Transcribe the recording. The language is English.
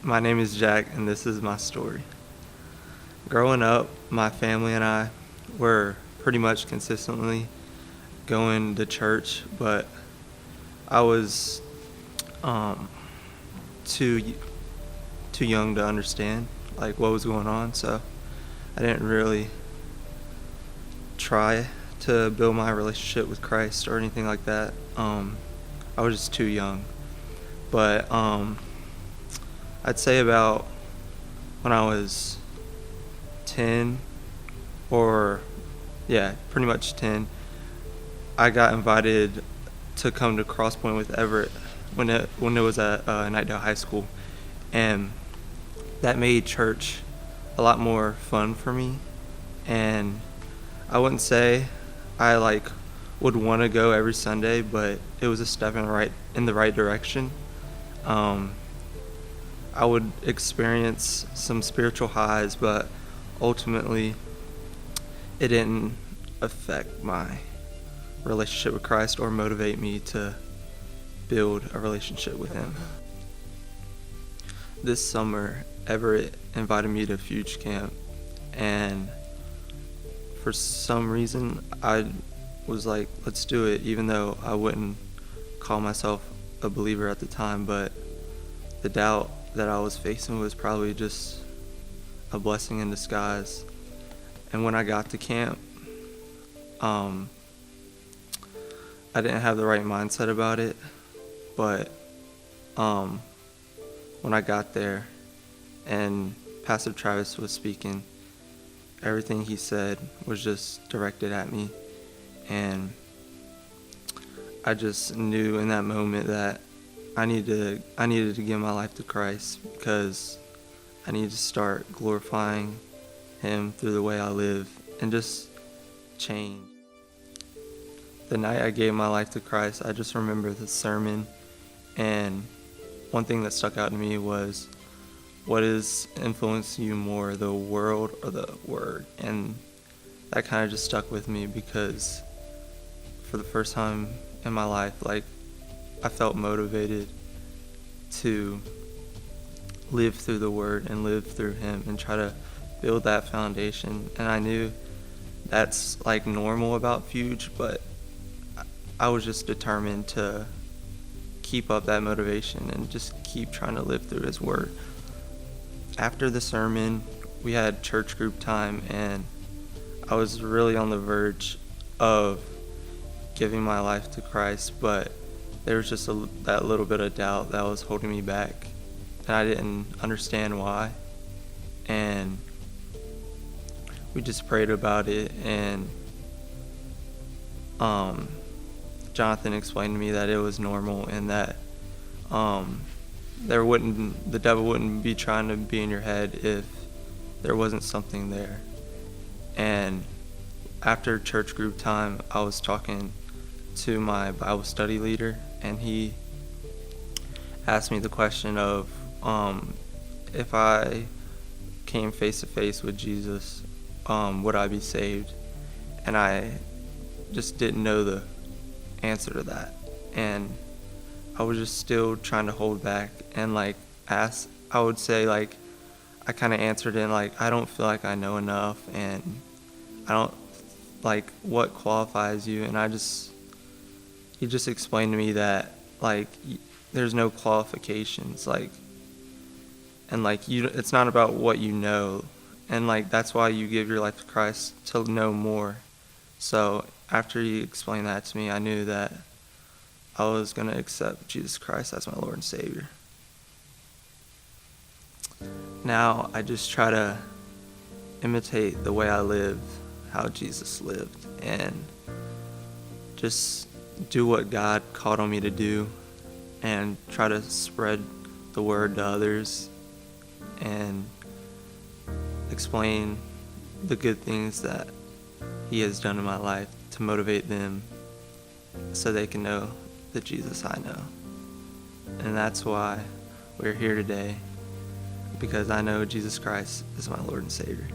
My name is Jack, and this is my story. Growing up, my family and I were pretty much consistently going to church, but I was um, too too young to understand like what was going on, so I didn't really try to build my relationship with Christ or anything like that. I was just too young. But I'd say about when I was 10, or yeah, pretty much 10, I got invited to come to Crosspoint with Everett when it was at Nightdale High School, and that made church a lot more fun for me. And I wouldn't say I would want to go every Sunday, but it was a step in the right direction. Um, I would experience some spiritual highs, but ultimately it didn't affect my relationship with Christ or motivate me to build a relationship with Him. This summer, Everett invited me to Fuge Camp, and for some reason I was like, let's do it, even though I wouldn't call myself a believer at the time, but the doubt that I was facing was probably just a blessing in disguise. And when I got to camp, I didn't have the right mindset about it, but when I got there and Pastor Travis was speaking, everything he said was just directed at me, and I just knew in that moment that I needed to give my life to Christ, because I needed to start glorifying Him through the way I live and just change. The night I gave my life to Christ, I just remember the sermon, and one thing that stuck out to me was, what is influencing you more, the world or the Word? And that kind of just stuck with me, because for the first time in my life, I felt motivated to live through the Word and live through Him and try to build that foundation. And I knew that's normal about Fuge, but I was just determined to keep up that motivation and just keep trying to live through His Word. After the sermon, we had church group time, and I was really on the verge of giving my life to Christ, but there was just that little bit of doubt that was holding me back, and I didn't understand why. And we just prayed about it, and Jonathan explained to me that it was normal, and that the devil wouldn't be trying to be in your head if there wasn't something there. And after church group time, I was talking to my Bible study leader, and he asked me the question of if I came face to face with Jesus, would I be saved? And I just didn't know the answer to that, and I was just still trying to hold back and ask. I would say I kind of answered in I don't feel like I know enough, and I don't what qualifies you. And he just explained to me that there's no qualifications, and it's not about what you know, and that's why you give your life to Christ, to know more. So after he explained that to me, I knew that I was going to accept Jesus Christ as my Lord and Savior. Now I just try to imitate the way I live, how Jesus lived, and just do what God called on me to do, and try to spread the word to others and explain the good things that He has done in my life to motivate them so they can know the Jesus I know. And that's why we're here today, because I know Jesus Christ is my Lord and Savior.